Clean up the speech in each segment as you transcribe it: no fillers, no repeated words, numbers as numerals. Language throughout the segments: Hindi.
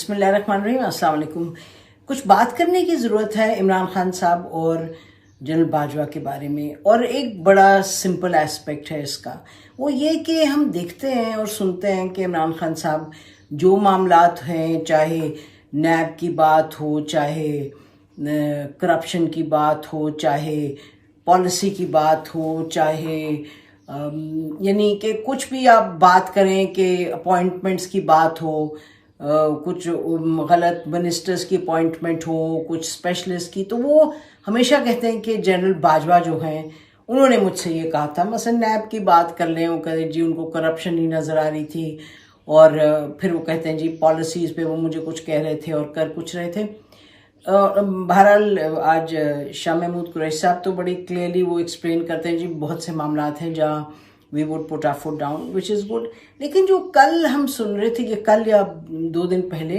बिस्मिल्लाहिर्रहमानिर्रहीम, अस्सलाम वालेकुम। कुछ बात करने की ज़रूरत है इमरान खान साहब और जनरल बाजवा के बारे में। और एक बड़ा सिंपल एस्पेक्ट है इसका, वो ये कि हम देखते हैं और सुनते हैं कि इमरान खान साहब जो मामलात हैं, चाहे नैब की बात हो, चाहे करप्शन की बात हो, चाहे पॉलिसी की बात हो, चाहे यानी कि कुछ भी आप बात करें कि अपॉइंटमेंट्स की बात हो, कुछ गलत मिनिस्टर्स की अपॉइंटमेंट हो, कुछ स्पेशलिस्ट की, तो वो हमेशा कहते हैं कि जनरल बाजवा जो हैं उन्होंने मुझसे ये कहा था। मसलन नैब की बात कर लें, वो कहते जी उनको करप्शन ही नज़र आ रही थी, और फिर वो कहते हैं जी पॉलिसीज़ पे वो मुझे कुछ कह रहे थे और कर कुछ रहे थे। बहरहाल आज शाह महमूद कुरैशी साहब तो बड़ी क्लियरली वो एक्सप्लेन करते हैं जी बहुत से मामलात हैं जहाँ we would put our foot down, which is good. लेकिन जो कल हम सुन रहे थे कि कल या 2 दिन पहले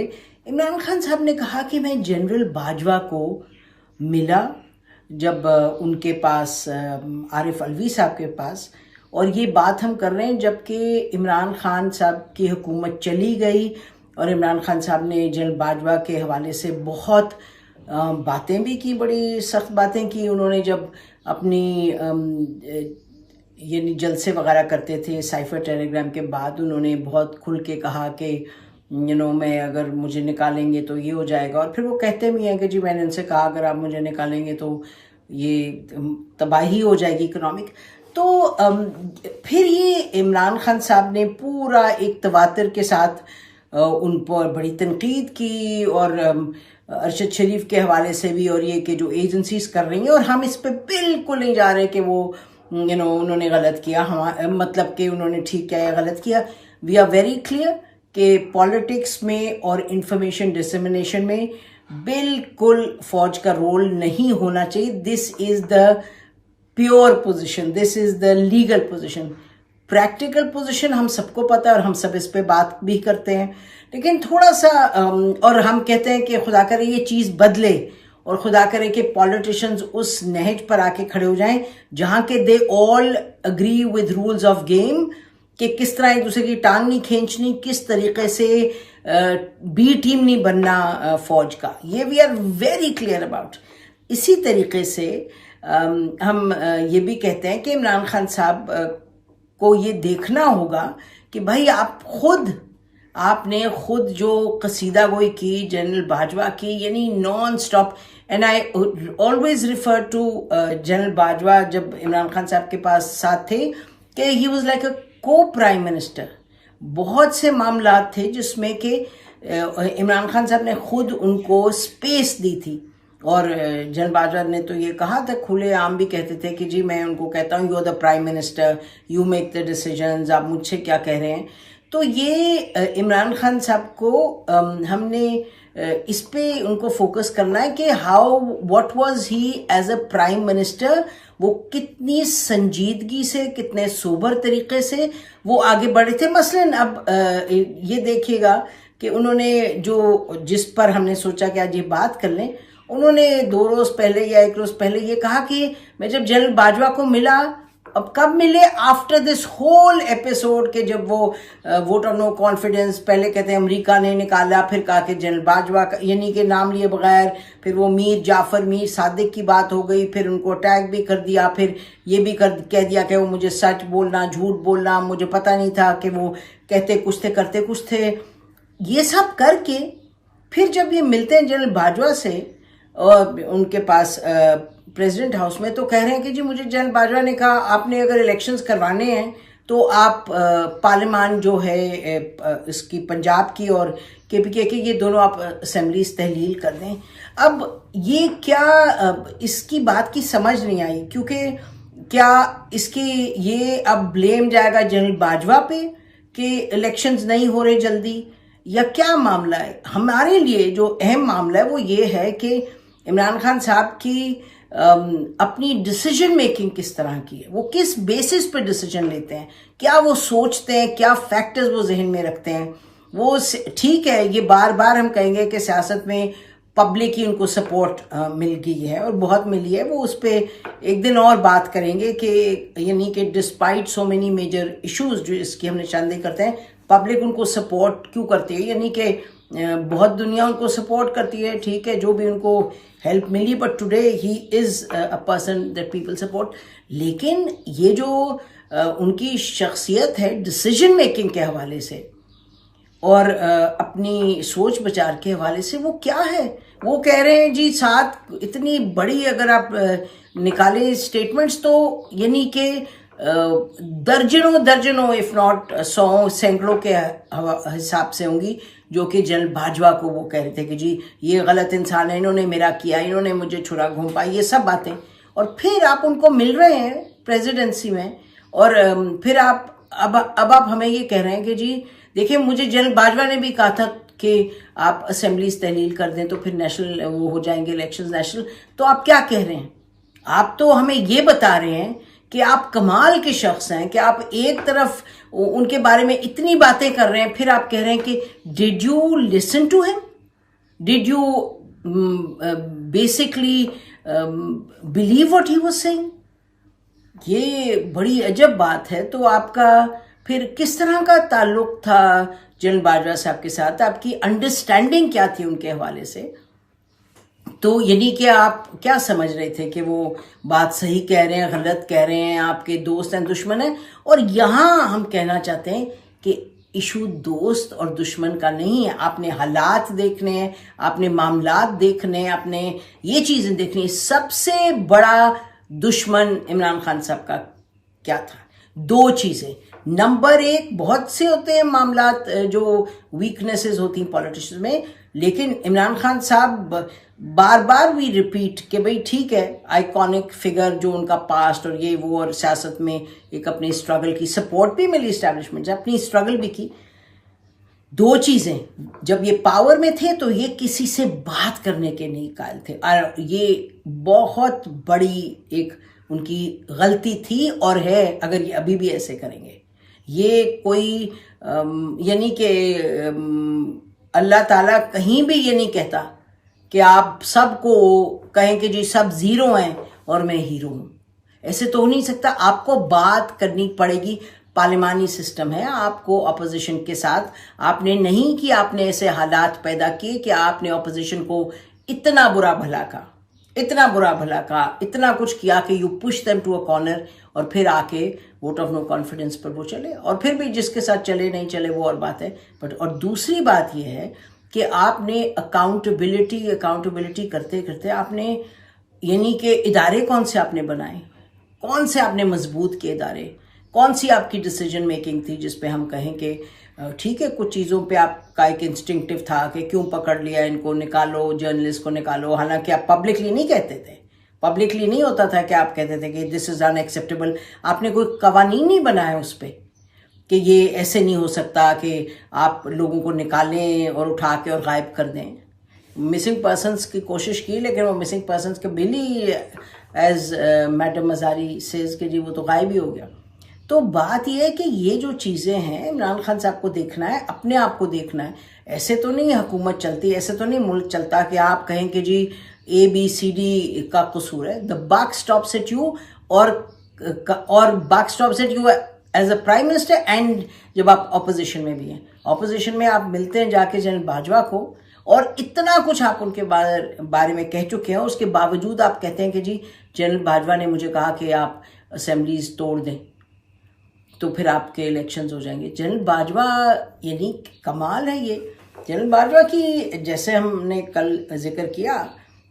इमरान खान साहब ने कहा कि मैं जनरल बाजवा को मिला जब उनके पास आरिफ अलवी साहब के पास, और ये बात हम कर रहे हैं जबकि इमरान खान साहब की हुकूमत चली गई और इमरान खान साहब ने जनरल बाजवा के हवाले से बहुत बातें भी की, बड़ी सख्त बातें की। उन्होंने जब अपनी यानी जलसे वगैरह करते थे साइफर टेलीग्राम के बाद, उन्होंने बहुत खुल के कहा कि मैं अगर मुझे निकालेंगे तो ये हो जाएगा। और फिर वो कहते भी हैं कि जी मैंने उनसे कहा अगर आप मुझे निकालेंगे तो ये तबाही हो जाएगी इकोनॉमिक। तो फिर ये इमरान खान साहब ने पूरा एक तवातर के साथ उन पर बड़ी तनकीद की, और अरशद शरीफ के हवाले से भी, और ये कि जो एजेंसीज कर रही हैं, और हम इस पे बिल्कुल नहीं जा रहे कि वो उन्होंने गलत किया, मतलब कि उन्होंने ठीक किया या गलत किया। वी आर वेरी क्लियर कि पॉलिटिक्स में और इंफॉर्मेशन डिसेमिनेशन में बिल्कुल फौज का रोल नहीं होना चाहिए। This is the pure position, this is the legal position. Practical position हम सबको पता है और हम सब इस पे बात भी करते हैं, लेकिन थोड़ा सा और हम कहते हैं कि खुदा करे ये चीज़ बदले, और खुदा करे कि पॉलिटिशियंस उस नहज पर आके खड़े हो जाएं जहां के they all agree with rules of game, कि किस तरह एक दूसरे की टांग नहीं खींचनी, किस तरीके से बी टीम नहीं बनना फौज का। ये we are very clear about. इसी तरीके से हम ये भी कहते हैं कि इमरान खान साहब को ये देखना होगा कि भाई आपने खुद जो कसीदा गोई की जनरल बाजवा की, यानी non stop, and I always refer to general Bajwa जब इमरान खान साहब के पास साथ थे कि ही वाज लाइक अ को प्राइम मिनिस्टर। बहुत से मामलात थे जिसमें कि इमरान खान साहब ने खुद उनको स्पेस दी थी, और जनरल बाजवा ने तो ये कहा था, खुले आम भी कहते थे कि जी मैं उनको कहता हूँ you are the prime minister, you make the decisions, आप मुझसे क्या कह रहे हैं। तो ये इमरान खान साहब को हमने इस पे उनको फोकस करना है कि what was he as a prime minister, वो कितनी संजीदगी से, कितने सोबर तरीके से वो आगे बढ़े थे। मसलन अब ये देखिएगा कि उन्होंने जिस पर हमने सोचा कि आज ये बात कर लें, उन्होंने 2 रोज पहले या 1 रोज पहले ये कहा कि मैं जब जनरल बाजवा को मिला, अब कब मिले, आफ्टर दिस होल एपिसोड के जब वो वोट ऑफ नो कॉन्फिडेंस, पहले कहते हैं अमेरिका ने निकाला, फिर कहा कि जनरल बाजवा का यानी कि नाम लिए बगैर, फिर वो मीर सादिक की बात हो गई, फिर उनको अटैक भी कर दिया, फिर ये भी कह दिया कि वो मुझे सच बोलना, झूठ बोलना, मुझे पता नहीं था कि वो कहते कुछ थे करते कुछ थे। ये सब करके फिर जब ये मिलते हैं जनरल बाजवा से और उनके पास प्रेसिडेंट हाउस में, तो कह रहे हैं कि जी मुझे जनरल बाजवा ने कहा आपने अगर इलेक्शंस करवाने हैं तो आप पार्लियामान जो है इसकी पंजाब की और केपीके की, ये दोनों आप असेंबलीज तहलील कर दें। अब ये क्या इसकी बात की समझ नहीं आई, क्योंकि क्या इसकी ये अब ब्लेम जाएगा जनरल बाजवा पे कि इलेक्शंस नहीं हो रहे जल्दी, या क्या मामला है। हमारे लिए जो अहम मामला है वो ये है कि इमरान खान साहब की अपनी डिसीजन मेकिंग किस तरह की है, वो किस बेसिस पे डिसीजन लेते हैं, क्या वो सोचते हैं, क्या फैक्टर्स वो जहन में रखते हैं। वो ठीक है, ये बार बार हम कहेंगे कि सियासत में पब्लिक की उनको सपोर्ट मिल गई है और बहुत मिली है, वो उस पर एक दिन और बात करेंगे कि यानी कि despite so many major issues जो इसकी हम निशानदेही करते हैं, पब्लिक उनको सपोर्ट क्यों करती है। यानी कि बहुत दुनिया उनको सपोर्ट करती है, ठीक है, जो भी उनको हेल्प मिली, but today he is a person that people support. लेकिन ये जो उनकी शख्सियत है डिसीजन मेकिंग के हवाले से और अपनी सोच विचार के हवाले से, वो क्या है? वो कह रहे हैं जी 7 इतनी बड़ी, अगर आप निकाले स्टेटमेंट्स तो यानी कि दर्जनों दर्जनों इफ नॉट 100 सैकड़ों के हिसाब से होंगी, जो कि जनरल बाजवा को वो कह रहे थे कि जी ये गलत इंसान है, इन्होंने मेरा किया, इन्होंने मुझे छुरा घूमा, ये सब बातें। और फिर आप उनको मिल रहे हैं प्रेसिडेंसी में और फिर आप अब आप हमें ये कह रहे हैं कि जी देखिए, मुझे जनरल बाजवा ने भी कहा था कि आप असेंबलीज तहलील कर दें तो फिर नेशनल वो हो जाएंगे इलेक्शंस नेशनल। तो आप क्या कह रहे हैं? आप तो हमें ये बता रहे हैं कि आप कमाल के शख्स हैं, कि आप एक तरफ उनके बारे में इतनी बातें कर रहे हैं, फिर आप कह रहे हैं कि did you listen to him, did you basically believe what he was saying. ये बड़ी अजब बात है। तो आपका फिर किस तरह का ताल्लुक था जनरल बाजवा साहब के साथ? आपकी अंडरस्टैंडिंग क्या थी उनके हवाले से? तो यानी कि आप क्या समझ रहे थे कि वो बात सही कह रहे हैं, गलत कह रहे हैं, आपके दोस्त हैं, दुश्मन हैं? और यहाँ हम कहना चाहते हैं कि इशू दोस्त और दुश्मन का नहीं है। आपने हालात देखने हैं, आपने मामलात देखने हैं, आपने ये चीज़ें देखनी है। सबसे बड़ा दुश्मन इमरान खान साहब का क्या था? 2 चीज़ें। नंबर 1, बहुत से होते हैं मामलात जो वीकनेसेस होती हैं पॉलिटिशियंस में, लेकिन इमरान खान साहब बार बार भी रिपीट कि भाई ठीक है, आइकॉनिक फिगर जो उनका पास्ट और ये वो, और सियासत में एक अपनी स्ट्रगल की सपोर्ट भी मिली इस्टेब्लिशमेंट से, अपनी स्ट्रगल भी की। 2 चीज़ें, जब ये पावर में थे तो ये किसी से बात करने के नहीं कायल थे, और ये बहुत बड़ी एक उनकी गलती थी और है, अगर ये अभी भी ऐसे करेंगे। ये कोई यानी कि अल्लाह ताला कहीं भी ये नहीं कहता कि आप सबको कहें कि जी सब ज़ीरो हैं और मैं हीरो हूँ। ऐसे तो हो नहीं सकता। आपको बात करनी पड़ेगी। पार्लिमानी सिस्टम है, आपको अपोजिशन के साथ आपने नहीं कि आपने ऐसे हालात पैदा किए कि आपने अपोजिशन को इतना बुरा भला कहा, इतना बुरा भला कहा, इतना कुछ किया कि you push them to a corner, और फिर आके वोट ऑफ नो कॉन्फिडेंस पर वो चले, और फिर भी जिसके साथ चले नहीं चले वो और बात है। बट और दूसरी बात ये है कि आपने अकाउंटेबिलिटी करते करते आपने यानी कि इदारे कौन से आपने बनाए, कौन से आपने मजबूत किए इदारे, कौन सी आपकी डिसीजन मेकिंग थी जिस पे हम कहें कि ठीक है, कुछ चीज़ों पे आपका एक इंस्टिंक्टिव था कि क्यों पकड़ लिया इनको, निकालो, जर्नलिस्ट को निकालो। हालांकि आप पब्लिकली नहीं कहते थे, पब्लिकली नहीं होता था कि आप कहते थे कि दिस इज़ अनएक्सेप्टेबल। आपने कोई कवानीन नहीं बनाया उस पर कि ये ऐसे नहीं हो सकता कि आप लोगों को निकालें और उठा के और गायब कर दें। मिसिंग पर्सनस की कोशिश की, लेकिन वो मिसिंग पर्सनस के बिल ही एज मैडम मज़ारी सेज के जी वो तो गायब ही हो गया। तो बात यह है कि ये जो चीज़ें हैं, इमरान खान साहब को देखना है, अपने आप को देखना है। ऐसे तो नहीं हुकूमत चलती, ऐसे तो नहीं मुल्क चलता कि आप कहें कि जी ABCD का कसूर है। The buck stops at you, और buck stops at you as a prime minister, and जब आप ऑपोजिशन में भी हैं। ऑपोजिशन में आप मिलते हैं जाके जनरल बाजवा को, और इतना कुछ आप उनके बारे में कह चुके हैं, उसके बावजूद आप कहते हैं कि जी जनरल बाजवा ने मुझे कहा कि आप असेंबलीज तोड़ दें तो फिर आपके इलेक्शंस हो जाएंगे। जनरल बाजवा यानी कमाल है ये। जनरल बाजवा की, जैसे हमने कल जिक्र किया,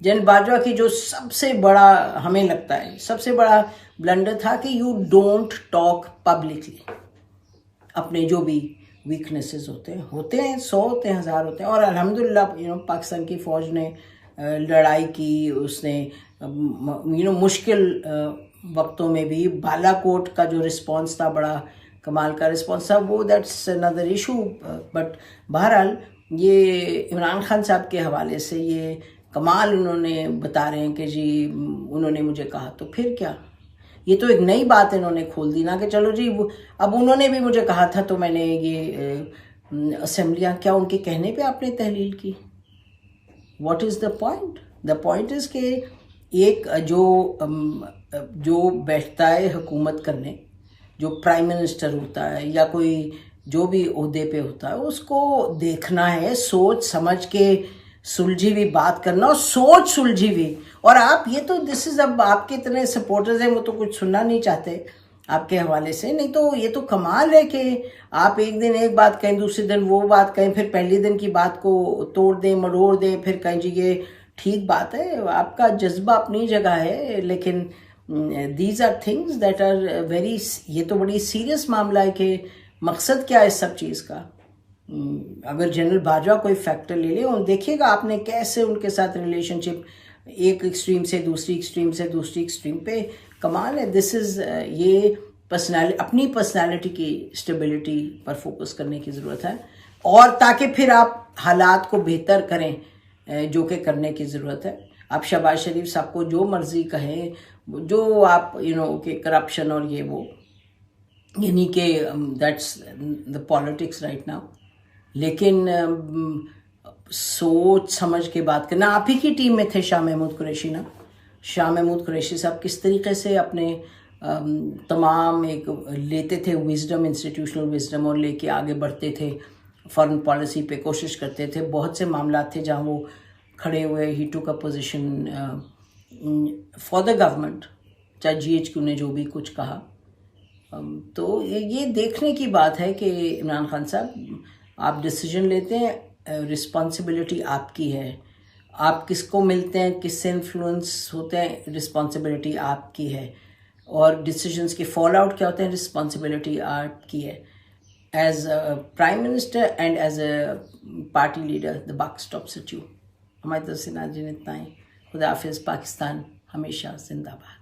जनरल बाजवा की जो सबसे बड़ा हमें लगता है सबसे बड़ा ब्लंडर था कि यू डोंट टॉक पब्लिकली। अपने जो भी वीकनेसेस होते हैं 100 होते हैं, 1000 होते हैं, और अल्हम्दुलिल्लाह पाकिस्तान की फ़ौज ने लड़ाई की, उसने मुश्किल वक्तों में भी बालाकोट का जो रिस्पांस था, बड़ा कमाल का रिस्पांस था वो, दैट्स अनदर इशू। बट बहरहाल ये इमरान खान साहब के हवाले से ये कमाल उन्होंने बता रहे हैं कि जी उन्होंने मुझे कहा, तो फिर क्या, ये तो एक नई बात इन्होंने खोल दी ना कि चलो जी अब उन्होंने भी मुझे कहा था तो मैंने ये असेंबलियाँ, क्या उनके कहने पे आपने तहलील की? What is the point? The point is कि एक जो बैठता है हुकूमत करने, जो प्राइम मिनिस्टर होता है या कोई जो भी ओहदे पे होता है उसको देखना है, सोच समझ के सुलझी हुई बात करना, और सोच सुलझी हुई। और आप ये तो दिस इज, अब आपके इतने सपोर्टर्स हैं वो तो कुछ सुनना नहीं चाहते आपके हवाले से, नहीं तो ये तो कमाल है कि आप एक दिन एक बात कहें, दूसरे दिन वो बात कहें, फिर पहले दिन की बात को तोड़ दें मरोड़ दें, फिर कहें जी ये ठीक बात है। आपका जज्बा अपनी जगह है, लेकिन these are things that are very, ये तो बड़ी सीरियस मामला है कि मकसद क्या है इस सब चीज़ का। अगर जनरल बाजवा कोई फैक्टर ले ले और देखिएगा आपने कैसे उनके साथ रिलेशनशिप एक एक्सट्रीम से दूसरी एक्सट्रीम से दूसरी एक्सट्रीम पे, कमाल है। दिस इज़ ये अपनी पर्सनालिटी की स्टेबिलिटी पर फोकस करने की ज़रूरत है, और ताकि फिर आप हालात को बेहतर करें जो कि करने की ज़रूरत है। आप शहबाज शरीफ साहब को जो मर्ज़ी कहें, जो आप कि करप्शन और ये वो, यानी कि that's the politics right now, लेकिन सोच समझ के बात करना। आप ही की टीम में थे शाह महमूद कुरैशी ना, शाह महमूद कुरैशी साहब किस तरीके से अपने तमाम एक लेते थे विजडम, इंस्टीट्यूशनल विजडम, और लेके आगे बढ़ते थे, फॉरेन पॉलिसी पे कोशिश करते थे। बहुत से मामला थे जहाँ वो खड़े हुए, ही took a position for the government, चाहे GHQ ने जो भी कुछ कहा। तो ये देखने की बात है कि इमरान खान साहब आप डिसीजन लेते हैं, रिस्पॉन्सिबिलिटी आपकी है। आप किसको मिलते हैं, किससे इन्फ्लुएंस होते हैं, रिस्पॉन्सिबिलिटी आपकी है। और डिसीजंस के फॉल आउट क्या होते हैं, रिस्पॉन्सिबिलिटी आपकी है। As a prime minister and as a party leader the buck stops at you. हमारी तरफ से नाज़रीन इतना ही। खुदा हाफिज़। पाकिस्तान हमेशा जिंदाबाद।